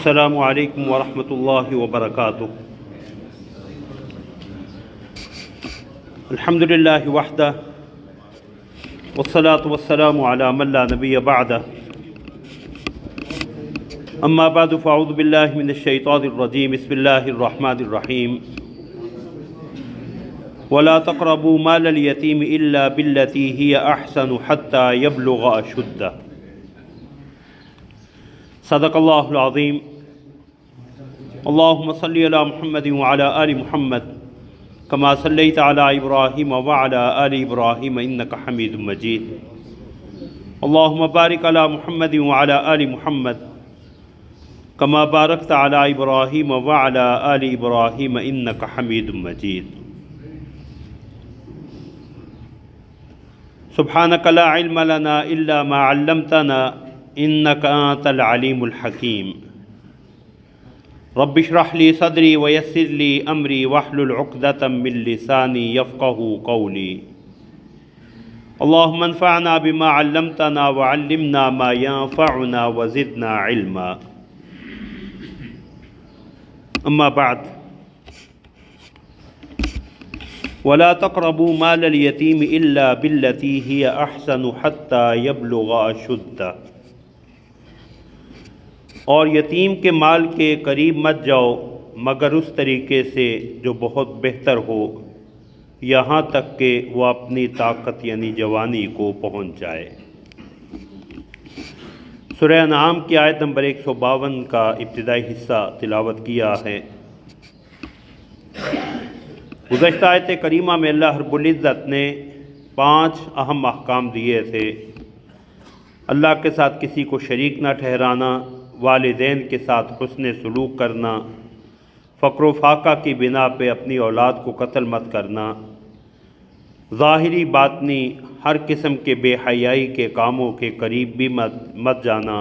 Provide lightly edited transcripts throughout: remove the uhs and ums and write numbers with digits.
السلام علیکم ورحمۃ اللہ وبرکاتہ۔ الحمد للہ وحدہ والصلاة والسلام علی من لا نبی بعدہ، اما بعد فاعوذ باللہ من الشیطان الرجیم، بسم اللہ الرحمن الرحیم۔ ولا تقربوا مال الیتیم الا بالتی ہی احسن حتی یبلغ اشدہ۔ صدق اللہ العظیم۔ اللہم صلی علی محمد وعلی آل محمد کما صلیت علی ابراہیم وعلی آل ابراہیم انکا حمید مجید۔ اللہم بارک علی محمد وعلی آل محمد کما بارکت علی ابراہیم وعلی آل ابراہیم انکا حمید مجید۔ سبحانک لا علم لنا الا ما علمتنا انک انت العلیم الحکیم۔ رب اشرح لی صدری ویسر لی امری واحلل عقدۃ من لسانی یفقہوا قولی۔ اللہم انفعنا بما علمتنا وعلمنا ما ينفعنا وزدنا علما۔ اما بعد، ولا تقربوا مال الیتیم الا بالتی ہی احسن حتی یبلغ اشدہ۔ اور یتیم کے مال کے قریب مت جاؤ مگر اس طریقے سے جو بہت بہتر ہو، یہاں تک کہ وہ اپنی طاقت یعنی جوانی کو پہنچ جائے۔ سورہ انعام کی آیت نمبر 152 کا ابتدائی حصہ تلاوت کیا ہے۔ گزشتہ آیت کریمہ میں اللہ رب العزت نے 5 اہم احکام دیے تھے۔ اللہ کے ساتھ کسی کو شریک نہ ٹھہرانا، والدین کے ساتھ حسن سلوک کرنا، فقر و فاقہ کی بنا پہ اپنی اولاد کو قتل مت کرنا، ظاہری باطنی ہر قسم کے بے حیائی کے کاموں کے قریب بھی مت جانا،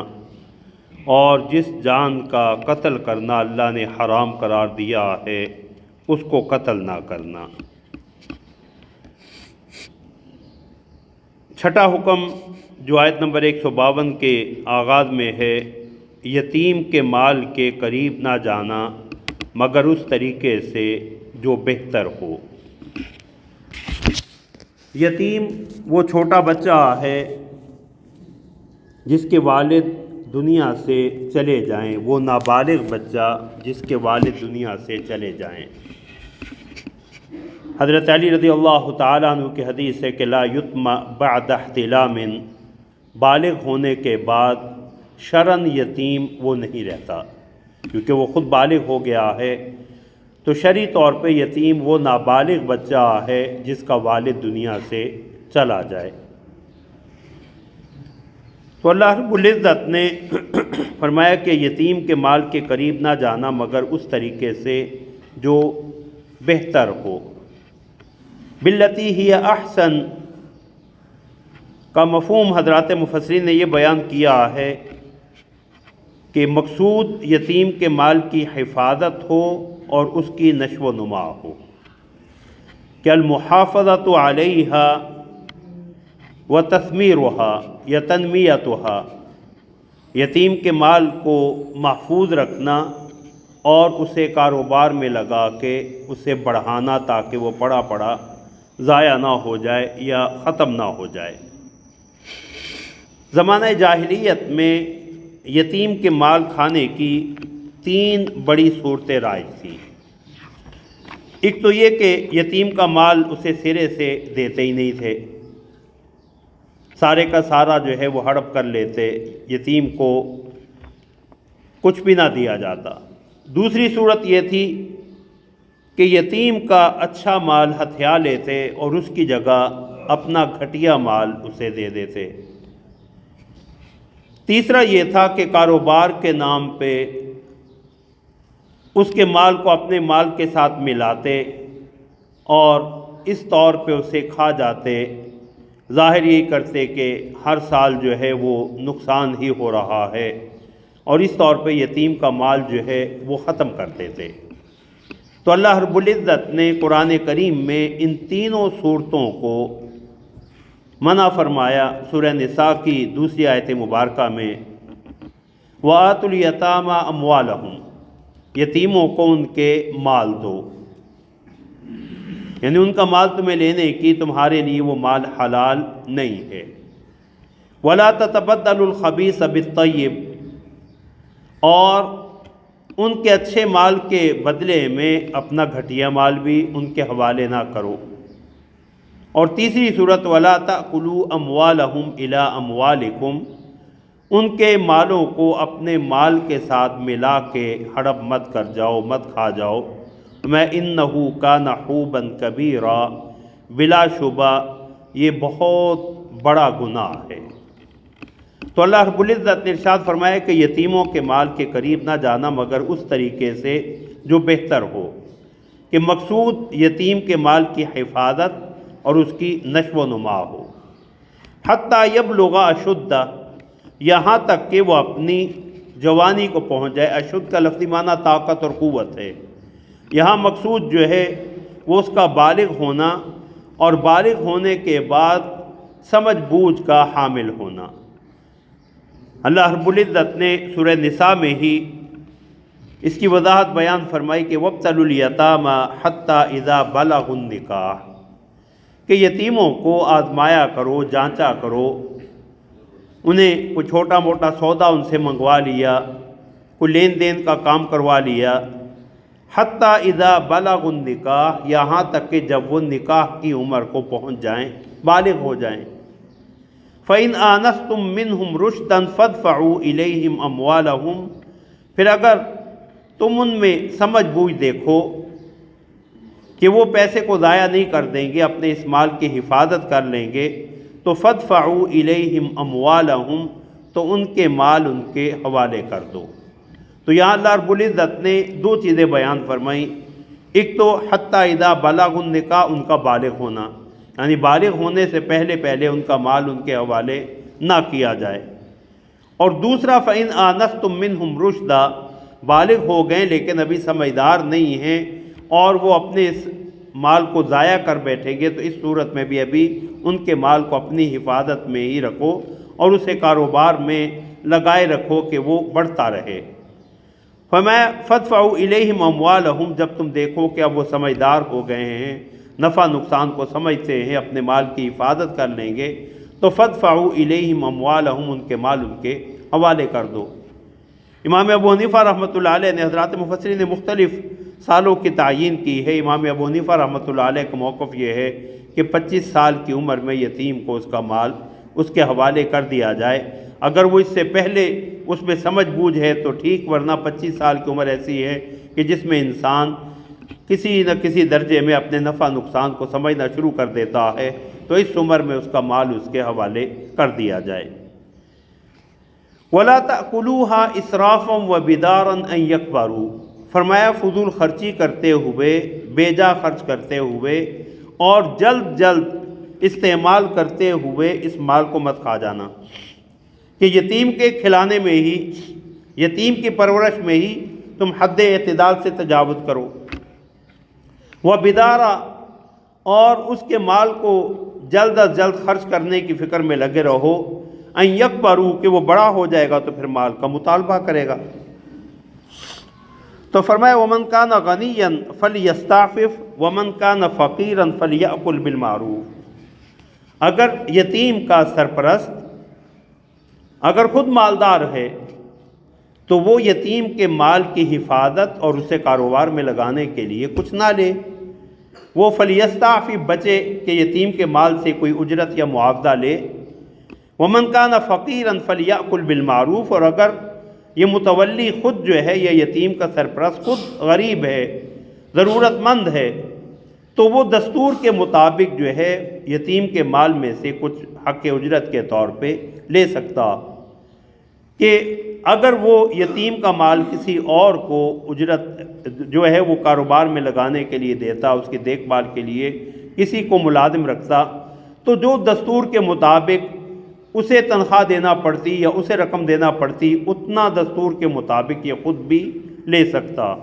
اور جس جان کا قتل کرنا اللہ نے حرام قرار دیا ہے اس کو قتل نہ کرنا۔ چھٹا حکم جو آیت نمبر 152 کے آغاز میں ہے، یتیم کے مال کے قریب نہ جانا مگر اس طریقے سے جو بہتر ہو۔ یتیم وہ چھوٹا بچہ ہے جس کے والد دنیا سے چلے جائیں، وہ نابالغ بچہ جس کے والد دنیا سے چلے جائیں۔ حضرت علی رضی اللہ تعالیٰ عنہ کی حدیث ہے کہ لا یتم بعد احتلام، بالغ ہونے کے بعد شرعاً یتیم وہ نہیں رہتا، کیونکہ وہ خود بالغ ہو گیا ہے، تو شرعی طور پہ یتیم وہ نابالغ بچہ ہے جس کا والد دنیا سے چلا جائے۔ تو اللہ رب العزت نے فرمایا کہ یتیم کے مال کے قریب نہ جانا مگر اس طریقے سے جو بہتر ہو۔ باللتی ہی احسن کا مفہوم حضرات مفسرین نے یہ بیان کیا ہے کہ مقصود یتیم کے مال کی حفاظت ہو اور اس کی نشو و نما ہو، کہ المحافظۃ علیہا وتثمیرھا یا تنمیتھا، یتیم کے مال کو محفوظ رکھنا اور اسے کاروبار میں لگا کے اسے بڑھانا تاکہ وہ پڑا پڑا ضائع نہ ہو جائے یا ختم نہ ہو جائے۔ زمانہ جاہلیت میں یتیم کے مال کھانے کی 3 بڑی صورتیں رائج تھیں۔ ایک تو یہ کہ یتیم کا مال اسے سرے سے دیتے ہی نہیں تھے، سارے کا سارا جو ہے وہ ہڑپ کر لیتے، یتیم کو کچھ بھی نہ دیا جاتا۔ دوسری صورت یہ تھی کہ یتیم کا اچھا مال ہتھیا لیتے اور اس کی جگہ اپنا گھٹیا مال اسے دے دیتے۔ تیسرا یہ تھا کہ کاروبار کے نام پہ اس کے مال کو اپنے مال کے ساتھ ملاتے اور اس طور پہ اسے کھا جاتے، ظاہر یہی کرتے کہ ہر سال جو ہے وہ نقصان ہی ہو رہا ہے، اور اس طور پہ یتیم کا مال جو ہے وہ ختم کر دیتے۔ تو اللہ رب العزت نے قرآن کریم میں ان تینوں صورتوں کو منع فرمایا۔ سورہ نساء کی دوسری آیت مبارکہ میں وآتوا الیتامی اموالہم، یتیموں کو ان کے مال دو، یعنی ان کا مال تمہیں لینے کی تمہارے لیے وہ مال حلال نہیں ہے۔ ولا تتبدلوا الخبیث بالطیب، اور ان کے اچھے مال کے بدلے میں اپنا گھٹیا مال بھی ان کے حوالے نہ کرو۔ اور تیسری صورت ولا تأکلوا اموالہم الی اموالکم، ان کے مالوں کو اپنے مال کے ساتھ ملا کے ہڑپ مت کر جاؤ، مت کھا جاؤ۔ میں انہ کان حوبا کبیرا، بلا شبہ یہ بہت بڑا گناہ ہے۔ تو اللہ رب العزت نے ارشاد فرمایا کہ یتیموں کے مال کے قریب نہ جانا مگر اس طریقے سے جو بہتر ہو، کہ مقصود یتیم کے مال کی حفاظت اور اس کی نشو و نما ہو۔ حتیٰ یبلغ اشدہ، یہاں تک کہ وہ اپنی جوانی کو پہنچ جائے۔ اشد کا لفظی معنی طاقت اور قوت ہے، یہاں مقصود جو ہے وہ اس کا بالغ ہونا، اور بالغ ہونے کے بعد سمجھ بوجھ کا حامل ہونا۔ اللہ رب العزت نے سورہ نساء میں ہی اس کی وضاحت بیان فرمائی کہ وابتلوا الیتامی حتی اذا بلغوا النکاح، کہ یتیموں کو آزمایا کرو، جانچا کرو، انہیں کوئی چھوٹا موٹا سودا ان سے منگوا لیا، کوئی لین دین کا کام کروا لیا۔ حتیٰ اذا بلغوا النکاح، یہاں تک کہ جب وہ نکاح کی عمر کو پہنچ جائیں، بالغ ہو جائیں۔ فَإِنْ آنَسْتُم مِّنْهُمْ رُشْدًا فَادْفَعُوا إِلَيْهِمْ أَمْوَالَهُمْ، پھر اگر تم ان میں سمجھ بوجھ دیکھو کہ وہ پیسے کو ضائع نہیں کر دیں گے، اپنے اس مال کی حفاظت کر لیں گے، تو فَادْفَعُوا إِلَيْهِمْ أَمْوَالَهُمْ، تو ان کے مال ان کے حوالے کر دو۔ تو یہاں اللہ رب العزت نے دو چیزیں بیان فرمائیں، ایک تو حتیٰ اذا بلغوا النکاح، ان کا بالغ ہونا، یعنی بالغ ہونے سے پہلے ان کا مال ان کے حوالے نہ کیا جائے، اور دوسرا فَإِنْ آنَسْتُم مِّنْهُمْ رُشْدًا، بالغ ہو گئے لیکن ابھی سمجھدار نہیں ہیں اور وہ اپنے اس مال کو ضائع کر بیٹھیں گے، تو اس صورت میں بھی ابھی ان کے مال کو اپنی حفاظت میں ہی رکھو اور اسے کاروبار میں لگائے رکھو کہ وہ بڑھتا رہے۔ فَادْفَعُوا إِلَيْهِمْ أَمْوَالَهُمْ، جب تم دیکھو کہ اب وہ سمجھدار ہو گئے ہیں، نفع نقصان کو سمجھتے ہیں، اپنے مال کی حفاظت کر لیں گے، تو فَادْفَعُوا إِلَيْهِمْ أَمْوَالَهُمْ، ان کے مال ان کے حوالے کر دو۔ امام ابو حنیفہ رحمۃ اللہ علیہ نے، حضرات مفسرین نے مختلف سالوں کی تعیین کی ہے۔ امام ابو حنیفہ رحمۃ اللہ علیہ کا موقف یہ ہے کہ 25 سال کی عمر میں یتیم کو اس کا مال اس کے حوالے کر دیا جائے۔ اگر وہ اس سے پہلے اس میں سمجھ بوجھ ہے تو ٹھیک، ورنہ 25 سال کی عمر ایسی ہے کہ جس میں انسان کسی نہ کسی درجے میں اپنے نفع نقصان کو سمجھنا شروع کر دیتا ہے، تو اس عمر میں اس کا مال اس کے حوالے کر دیا جائے۔ وَلَا تَأْكُلُوهَا إِسْرَافًا وَبِدَارًا أَن يَكْبَرُوا، فرمایا فضول خرچی کرتے ہوئے، بیجا خرچ کرتے ہوئے اور جلد جلد استعمال کرتے ہوئے اس مال کو مت کھا جانا، کہ یتیم کے کھلانے میں ہی، یتیم کی پرورش میں ہی تم حد اعتدال سے تجاوز کرو۔ وَبِدَارًا، اور اس کے مال کو جلد از جلد خرچ کرنے کی فکر میں لگے رہو۔ ان یکبروا، کہ وہ بڑا ہو جائے گا تو پھر مال کا مطالبہ کرے گا۔ تو فرمایا وَمَنْ كَانَ غَنِيًّا فَلْيَسْتَعْفِفْ وَمَنْ كَانَ فَقِيرًا فَلْيَأْكُلْ بِالْمَعْرُوفِ، اگر یتیم کا سرپرست اگر خود مالدار ہے تو وہ یتیم کے مال کی حفاظت اور اسے کاروبار میں لگانے کے لیے کچھ نہ لے، وہ فَلْيَسْتَعْفِفْ، بچے کہ یتیم کے مال سے کوئی اجرت یا معاوضہ لے۔ وَمَنْ كَانَ فَقِيرًا فَلْيَأْكُلْ بِالْمَعْرُوفِ، اور اگر یہ متولی خود جو ہے، یہ یتیم کا سرپرست خود غریب ہے، ضرورت مند ہے، تو وہ دستور کے مطابق جو ہے یتیم کے مال میں سے کچھ حق اجرت کے طور پہ لے سکتا، کہ اگر وہ یتیم کا مال کسی اور کو اجرت جو ہے وہ کاروبار میں لگانے کے لیے دیتا، اس کی دیکھ بھال کے لیے کسی کو ملازم رکھتا، تو جو دستور کے مطابق اسے تنخواہ دینا پڑتی یا اسے رقم دینا پڑتی، اتنا دستور کے مطابق یہ خود بھی لے سکتا۔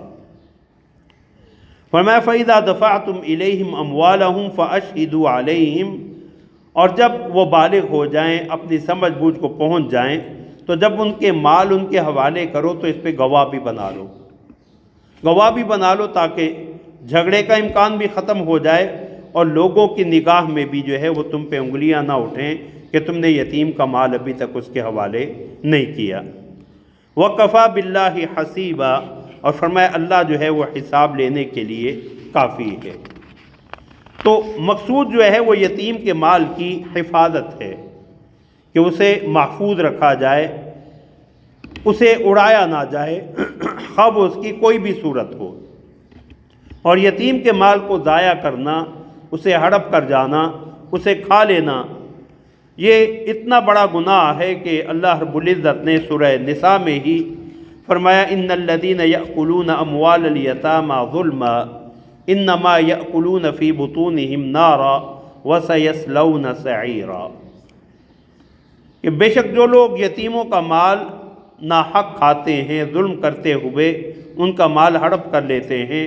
فرمایا فَإِذَا دَفَعْتُمْ إِلَيْهِمْ أَمْوَالَهُمْ فَأَشْهِدُوا عَلَيْهِمْ، اور جب وہ بالغ ہو جائیں، اپنی سمجھ بوجھ کو پہنچ جائیں، تو جب ان کے مال ان کے حوالے کرو تو اس پہ گواہ بھی بنا لو، گواہ بھی بنا لو تاکہ جھگڑے کا امکان بھی ختم ہو جائے اور لوگوں کی نگاہ میں بھی جو ہے وہ تم پہ انگلیاں نہ اٹھیں کہ تم نے یتیم کا مال ابھی تک اس کے حوالے نہیں کیا۔ وَكَفَى بِاللَّهِ حَسِيبًا، اور فرمایا اللہ جو ہے وہ حساب لینے کے لیے کافی ہے۔ تو مقصود جو ہے وہ یتیم کے مال کی حفاظت ہے کہ اسے محفوظ رکھا جائے، اسے اڑایا نہ جائے خواہ وہ اس کی کوئی بھی صورت ہو۔ اور یتیم کے مال کو ضائع کرنا، اسے ہڑپ کر جانا، اسے کھا لینا، یہ اتنا بڑا گناہ ہے کہ اللہ رب العزت نے سورہ نساء میں ہی فرمایا ان الذین یأکلون اموال الیتامی ظلما انما یأکلون فی بطونہم نارا وسیصلون سعیرا، کہ بے شک جو لوگ یتیموں کا مال ناحق کھاتے ہیں، ظلم کرتے ہوئے ان کا مال ہڑپ کر لیتے ہیں،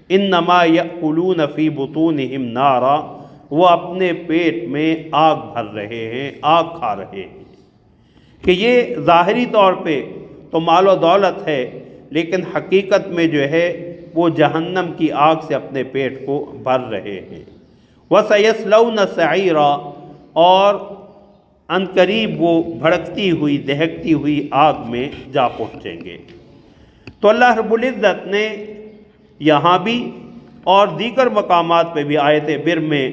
انما یأکلون فی بطونہم نارا، وہ اپنے پیٹ میں آگ بھر رہے ہیں، آگ کھا رہے ہیں۔ کہ یہ ظاہری طور پہ تو مال و دولت ہے، لیکن حقیقت میں جو ہے وہ جہنم کی آگ سے اپنے پیٹ کو بھر رہے ہیں۔ وَسَيَصْلَوْنَ سَعِيرًا، اور عنقریب وہ بھڑکتی ہوئی دہکتی ہوئی آگ میں جا پہنچیں گے۔ تو اللہ رب العزت نے یہاں بھی اور دیگر مقامات پہ بھی آیت بر میں،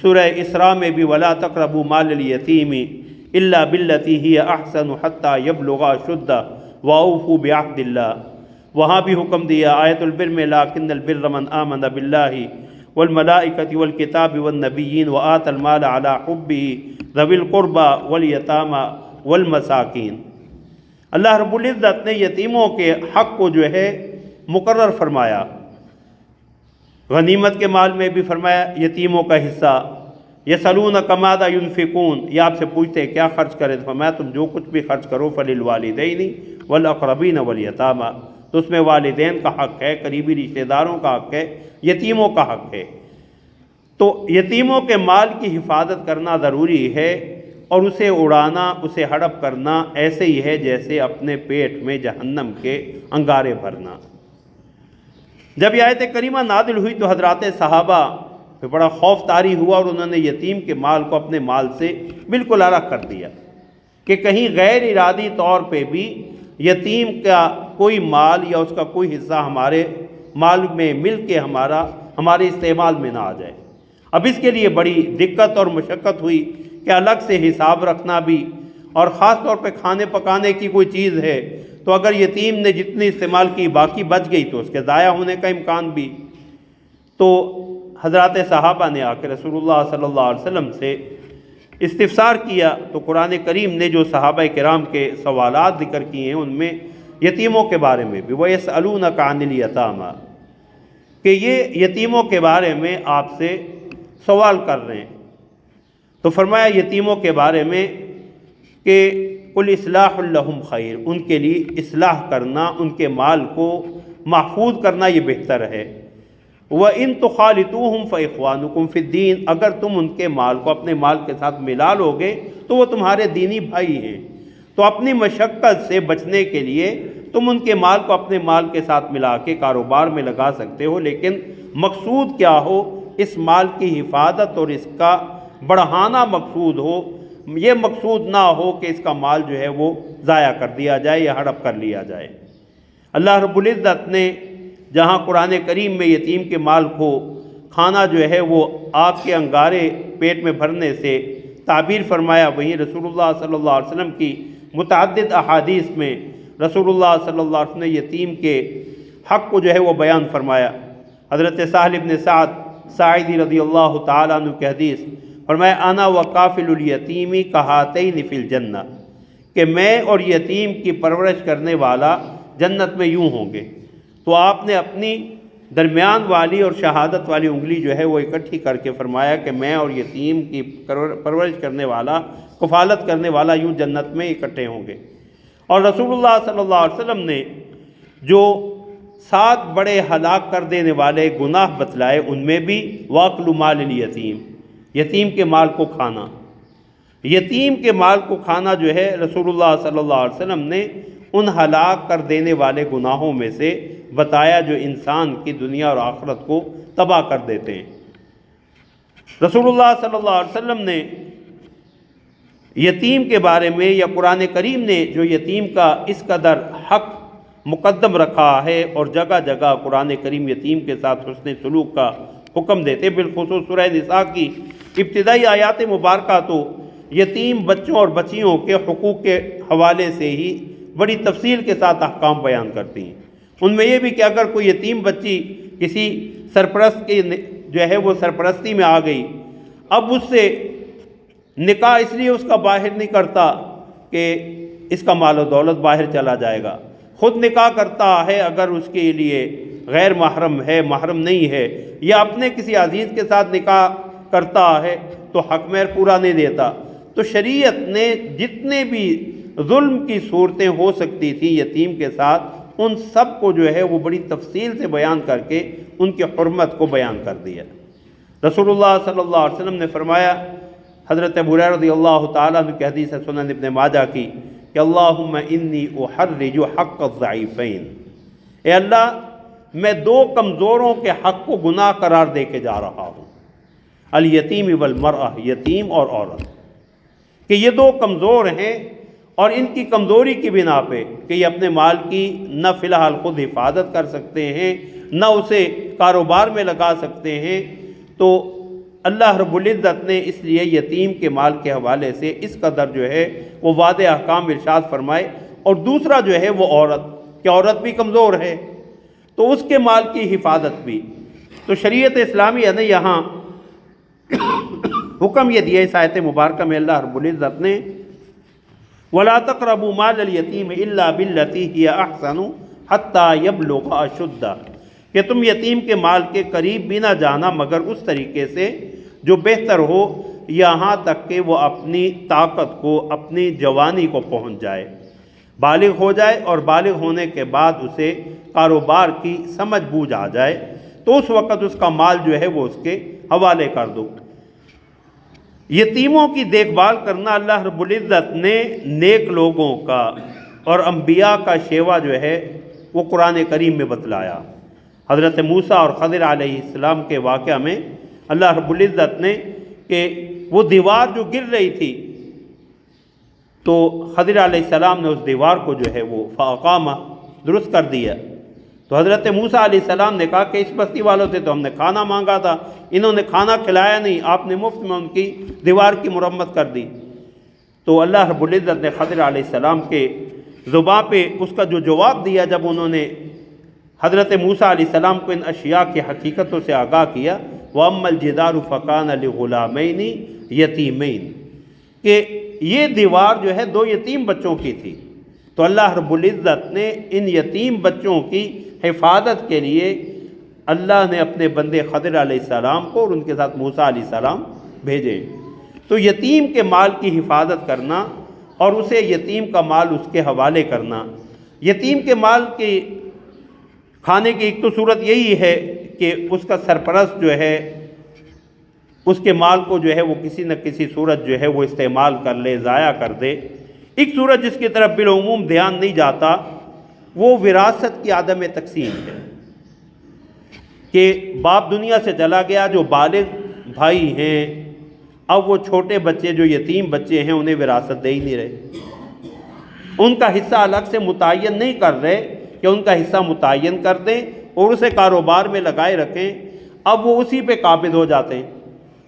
سورہ اسراء میں بھی وَلَا تَقْرَبُوا مَالَ الْيَتِيمِ إِلَّا بِالَّتِي هِيَ أَحْسَنُ حَتَّى يَبْلُغَ أَشُدَّهُ وَأَوْفُوا بِعَهْدِ اللَّهِ، وہاں بھی حکم دیا آیت البر میں لَٰكِنَّ الْبِرَّ مَنْ آمَنَ بِاللَّهِ وَالْمَلَائِكَةِ وَالْكِتَابِ وَالنَّبِيِّينَ وَآتَى الْمَالَ عَلَىٰ حُبِّهِ ذَوِي الْقُرْبَىٰ وَالْيَتَامَىٰ وَالْمَسَاكِينِ، اللہ رب العزت نے یتیموں کے حق کو جو ہے مقرر فرمایا۔ غنیمت کے مال میں بھی فرمایا یتیموں کا حصہ۔ یسألونک ماذا ينفقون، یہ آپ سے پوچھتے ہیں کیا خرچ کرے، تو فرمایا تم جو کچھ بھی خرچ کرو فللوالدین والاقربین والیتامی، تو اس میں والدین کا حق ہے، قریبی رشتہ داروں کا حق ہے، یتیموں کا حق ہے۔ تو یتیموں کے مال کی حفاظت کرنا ضروری ہے، اور اسے اڑانا، اسے ہڑپ کرنا ایسے ہی ہے جیسے اپنے پیٹ میں جہنم کے انگارے بھرنا۔ جب یہ آیت کریمہ نازل ہوئی تو حضرات صحابہ پہ بڑا خوف طاری ہوا، اور انہوں نے یتیم کے مال کو اپنے مال سے بالکل الگ کر دیا کہ کہیں غیر ارادی طور پہ بھی یتیم کا کوئی مال یا اس کا کوئی حصہ ہمارے مال میں مل کے ہمارے استعمال میں نہ آ جائے۔ اب اس کے لیے بڑی دقت اور مشقت ہوئی کہ الگ سے حساب رکھنا بھی، اور خاص طور پہ کھانے پکانے کی کوئی چیز ہے تو اگر یتیم نے جتنی استعمال کی باقی بچ گئی تو اس کے ضائع ہونے کا امکان بھی۔ تو حضرات صحابہ نے آ کے رسول اللہ صلی اللہ علیہ وسلم سے استفسار کیا، تو قرآن کریم نے جو صحابہ کرام کے سوالات ذکر کیے ہیں ان میں یتیموں کے بارے میں بھی وَيَسْأَلُونَكَ عَنِ الْيَتَامَىٰ، کہ یہ یتیموں کے بارے میں آپ سے سوال کر رہے ہیں۔ تو فرمایا یتیموں کے بارے میں کہ قُلْ إِصْلَاحٌ لَهُمْ خَيْرٌ، ان کے لیے اصلاح کرنا، ان کے مال کو محفوظ کرنا یہ بہتر ہے۔ وَإِن تُخَالِطُوهُمْ فَإِخْوَانُكُمْ فِي الدِّينِ، اگر تم ان کے مال کو اپنے مال کے ساتھ ملا لو گے تو وہ تمہارے دینی بھائی ہیں۔ تو اپنی مشقت سے بچنے کے لیے تم ان کے مال کو اپنے مال کے ساتھ ملا کے کاروبار میں لگا سکتے ہو، لیکن مقصود کیا ہو، اس مال کی حفاظت اور اس کا بڑھانا مقصود ہو، یہ مقصود نہ ہو کہ اس کا مال جو ہے وہ ضائع کر دیا جائے یا ہڑپ کر لیا جائے۔ اللہ رب العزت نے جہاں قرآن کریم میں یتیم کے مال کو کھانا جو ہے وہ آگ کے انگارے پیٹ میں بھرنے سے تعبیر فرمایا، وہیں رسول اللہ صلی اللہ علیہ وسلم کی متعدد احادیث میں رسول اللہ صلی اللہ علیہ وسلم نے یتیم کے حق کو جو ہے وہ بیان فرمایا۔ حضرت سہل بن سعد ساعدی رضی اللہ تعالیٰ عنہ کی حدیث فرمایا انا وکافل الیتیمی کہاتین فی الجنہ، کہ میں اور یتیم کی پرورش کرنے والا جنت میں یوں ہوں گے۔ تو آپ نے اپنی درمیان والی اور شہادت والی انگلی جو ہے وہ اکٹھی کر کے فرمایا کہ میں اور یتیم کی پرورش کرنے والا، کفالت کرنے والا یوں جنت میں اکٹھے ہوں گے۔ اور رسول اللہ صلی اللہ علیہ وسلم نے جو 7 بڑے ہلاک کر دینے والے گناہ بتلائے ان میں بھی واکل مال الیتیم، یتیم کے مال کو کھانا۔ یتیم کے مال کو کھانا جو ہے رسول اللہ صلی اللہ علیہ وسلم نے ان ہلاک کر دینے والے گناہوں میں سے بتایا جو انسان کی دنیا اور آخرت کو تباہ کر دیتے ہیں۔ رسول اللہ صلی اللہ علیہ وسلم نے یتیم کے بارے میں یا قرآن کریم نے جو یتیم کا اس قدر حق مقدم رکھا ہے، اور جگہ جگہ قرآن کریم یتیم کے ساتھ حسن سلوک کا حکم دیتے، بالخصوص سورہ نساء کی ابتدائی آیات مبارکہ تو یتیم بچوں اور بچیوں کے حقوق کے حوالے سے ہی بڑی تفصیل کے ساتھ احکام بیان کرتی ہیں۔ ان میں یہ بھی کہ اگر کوئی یتیم بچی کسی سرپرست کی جو ہے وہ سرپرستی میں آ گئی، اب اس سے نکاح اس لیے اس کا باہر نہیں کرتا کہ اس کا مال و دولت باہر چلا جائے گا، خود نکاح کرتا ہے اگر اس کے لیے غیر محرم ہے، محرم نہیں ہے، یا اپنے کسی عزیز کے ساتھ نکاح کرتا ہے تو حق مہر پورا نہیں دیتا۔ تو شریعت نے جتنے بھی ظلم کی صورتیں ہو سکتی تھیں یتیم کے ساتھ، ان سب کو جو ہے وہ بڑی تفصیل سے بیان کر کے ان کی حرمت کو بیان کر دیا۔ رسول اللہ صلی اللہ علیہ وسلم نے فرمایا، حضرت ابو ہریرہ رضی اللہ تعالیٰ عنہ کی حدیث ہے سنن ابن ماجہ کی، کہ اللہم انی احرج حق الضعیفین، اے اللہ میں دو کمزوروں کے حق کو گناہ قرار دے کے جا رہا ہوں، الیتیم والمرأہ، یتیم اور عورت، کہ یہ دو کمزور ہیں، اور ان کی کمزوری کی بنا پہ کہ یہ اپنے مال کی نہ فی الحال خود حفاظت کر سکتے ہیں، نہ اسے کاروبار میں لگا سکتے ہیں، تو اللہ رب العزت نے اس لیے یتیم کے مال کے حوالے سے اس قدر جو ہے وہ واضح احکام ارشاد فرمائے۔ اور دوسرا جو ہے وہ عورت، کہ عورت بھی کمزور ہے تو اس کے مال کی حفاظت بھی۔ تو شریعت اسلامیہ نے یہاں حکم یہ دیا اس آیت مبارکہ میں اللہ رب العزت نے، وَلَا تَقْرَبُوا مَالَ الْيَتِيمِ إِلَّا بِالَّتِي هِيَ أَحْسَنُ حَتَّى يَبْلُغَ أَشُدَّهُ، کہ تم یتیم کے مال کے قریب بھی نہ جانا مگر اس طریقے سے جو بہتر ہو، یہاں تک کہ وہ اپنی طاقت کو، اپنی جوانی کو پہنچ جائے، بالغ ہو جائے، اور بالغ ہونے کے بعد اسے کاروبار کی سمجھ بوجھ آ جائے، تو اس وقت اس کا مال جو ہے وہ اس کے حوالے کر دو۔ یتیموں کی دیکھ بھال کرنا اللہ رب العزت نے نیک لوگوں کا اور انبیاء کا شیوا جو ہے وہ قرآن کریم میں بتلایا۔ حضرت موسیٰ اور خضر علیہ السلام کے واقعہ میں اللہ رب العزت نے کہ وہ دیوار جو گر رہی تھی تو خضر علیہ السلام نے اس دیوار کو جو ہے وہ فاقامہ درست کر دیا۔ تو حضرت موسیٰ علیہ السلام نے کہا کہ اس بستی والوں سے تو ہم نے کھانا مانگا تھا، انہوں نے کھانا کھلایا نہیں، آپ نے مفت میں ان کی دیوار کی مرمت کر دی۔ تو اللہ رب العزت نے خضر علیہ السلام کے زبان پہ اس کا جو جواب دیا جب انہوں نے حضرت موسیٰ علیہ السلام کو ان اشیاء کی حقیقتوں سے آگاہ کیا، وَأَمَّا الْجِدَارُ فَكَانَ لِغُلَامَيْنِ يَتِيمَيْنِ، کہ یہ دیوار جو ہے دو یتیم بچوں کی تھی، تو اللہ رب العزت نے ان یتیم بچوں کی حفاظت کے لیے اللہ نے اپنے بندے خضر علیہ السلام کو اور ان کے ساتھ موسیٰ علیہ السلام بھیجے۔ تو یتیم کے مال کی حفاظت کرنا اور اسے یتیم کا مال اس کے حوالے کرنا، یتیم کے مال کے کھانے کی ایک تو صورت یہی ہے کہ اس کا سرپرست جو ہے اس کے مال کو جو ہے وہ کسی نہ کسی صورت جو ہے وہ استعمال کر لے، ضائع کر دے۔ ایک صورت جس کی طرف بالعموم دھیان نہیں جاتا وہ وراثت کی عدم تقسیم ہے، کہ باپ دنیا سے چلا گیا، جو بالغ بھائی ہیں اب وہ چھوٹے بچے جو یتیم بچے ہیں انہیں وراثت دے ہی نہیں رہے، ان کا حصہ الگ سے متعین نہیں کر رہے کہ ان کا حصہ متعین کر دیں اور اسے کاروبار میں لگائے رکھیں، اب وہ اسی پہ قابض ہو جاتے ہیں۔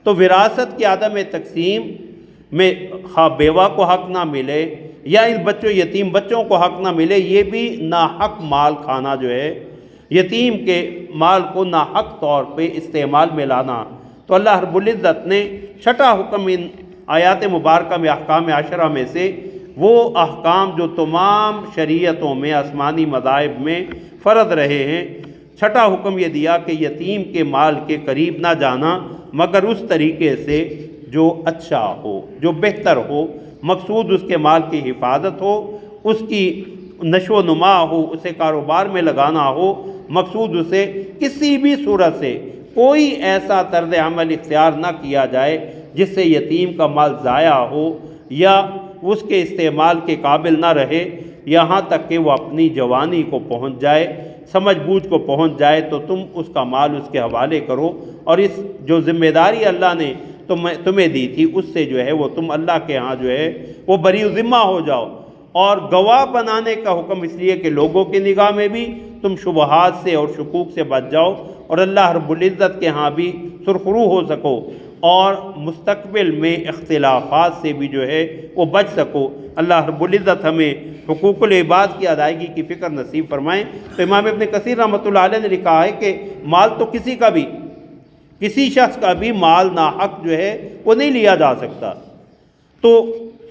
تو وراثت کی عدم تقسیم میں خواہ بیوہ کو حق نہ ملے یا ان یتیم بچوں کو حق نہ ملے، یہ بھی ناحق مال کھانا جو ہے، یتیم کے مال کو ناحق طور پہ استعمال میں لانا۔ تو اللہ رب العزت نے چھٹا حکم ان آیات مبارکہ میں احکام عشرہ میں سے وہ احکام جو تمام شریعتوں میں آسمانی مذاہب میں فرض رہے ہیں، چھٹا حکم یہ دیا کہ یتیم کے مال کے قریب نہ جانا مگر اس طریقے سے جو اچھا ہو، جو بہتر ہو، مقصود اس کے مال کی حفاظت ہو، اس کی نشو و نما ہو، اسے کاروبار میں لگانا ہو، مقصود اسے کسی بھی صورت سے کوئی ایسا طرز عمل اختیار نہ کیا جائے جس سے یتیم کا مال ضائع ہو یا اس کے استعمال کے قابل نہ رہے، یہاں تک کہ وہ اپنی جوانی کو پہنچ جائے، سمجھ بوجھ کو پہنچ جائے، تو تم اس کا مال اس کے حوالے کرو، اور اس جو ذمہ داری اللہ نے تمہیں دی تھی اس سے جو ہے وہ تم اللہ کے ہاں جو ہے وہ بری ذمہ ہو جاؤ۔ اور گواہ بنانے کا حکم اس لیے کہ لوگوں کی نگاہ میں بھی تم شبہات سے اور شکوک سے بچ جاؤ، اور اللہ رب العزت کے ہاں بھی سرخرو ہو سکو، اور مستقبل میں اختلافات سے بھی جو ہے وہ بچ سکو۔ اللہ رب العزت ہمیں حقوق العباد کی ادائیگی کی فکر نصیب فرمائیں۔ تو امام ابن کثیر رحمۃ اللہ علیہ نے لکھا ہے کہ مال تو کسی شخص کا بھی مال ناحق جو ہے وہ نہیں لیا جا سکتا۔ تو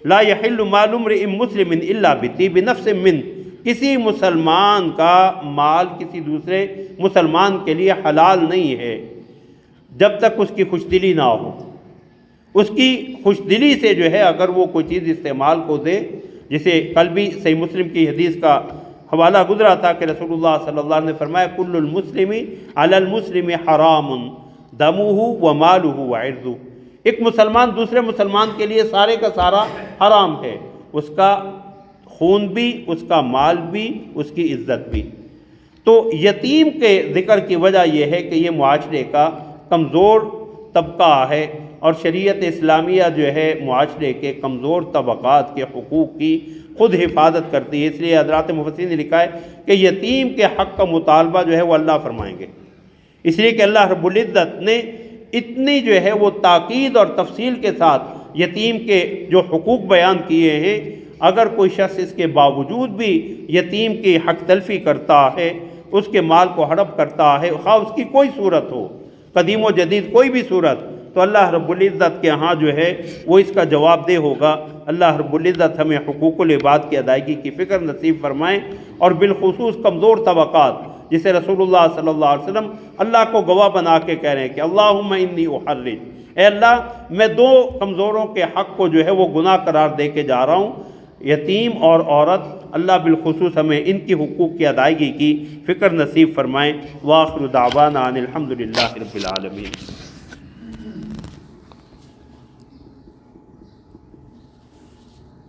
لا یحل مال امرئ مسلم الا بطیب نفس من، کسی مسلمان کا مال کسی دوسرے مسلمان کے لیے حلال نہیں ہے جب تک اس کی خوش دلی نہ ہو۔ اس کی خوش دلی سے جو ہے اگر وہ کوئی چیز استعمال کو دے، جسے کل بھی صحیح مسلم کی حدیث کا حوالہ گزرا تھا کہ رسول اللہ صلی اللہ علیہ وسلم نے فرمایا کل المسلم علی المسلم حرام دمہ و مالہ و عرضہ، ایک مسلمان دوسرے مسلمان کے لیے سارے کا سارا حرام ہے، اس کا خون بھی، اس کا مال بھی، اس کی عزت بھی۔ تو یتیم کے ذکر کی وجہ یہ ہے کہ یہ معاشرے کا کمزور طبقہ ہے، اور شریعت اسلامیہ جو ہے معاشرے کے کمزور طبقات کے حقوق کی خود حفاظت کرتی ہے۔ اس لیے حضرات مفسرین نے لکھا ہے کہ یتیم کے حق کا مطالبہ جو ہے وہ اللہ فرمائیں گے، اس لیے کہ اللہ رب العزت نے اتنی جو ہے وہ تاکید اور تفصیل کے ساتھ یتیم کے جو حقوق بیان کیے ہیں، اگر کوئی شخص اس کے باوجود بھی یتیم کی حق تلفی کرتا ہے، اس کے مال کو ہڑپ کرتا ہے، خواہ اس کی کوئی صورت ہو، قدیم و جدید کوئی بھی صورت، تو اللہ رب العزت کے ہاں جو ہے وہ اس کا جواب دہ ہوگا۔ اللہ رب العزت ہمیں حقوق العباد کی ادائیگی کی فکر نصیب فرمائیں، اور بالخصوص کمزور طبقات جسے رسول اللہ صلی اللہ علیہ وسلم اللہ کو گواہ بنا کے کہہ رہے ہیں کہ اللہم انی احرج، اے اللہ میں دو کمزوروں کے حق کو جو ہے وہ گناہ قرار دے کے جا رہا ہوں، یتیم اور عورت۔ اللہ بالخصوص ہمیں ان کی حقوق کی ادائیگی کی فکر نصیب فرمائیں۔ وآخر دعوانا ان الحمد للہ رب العالمین۔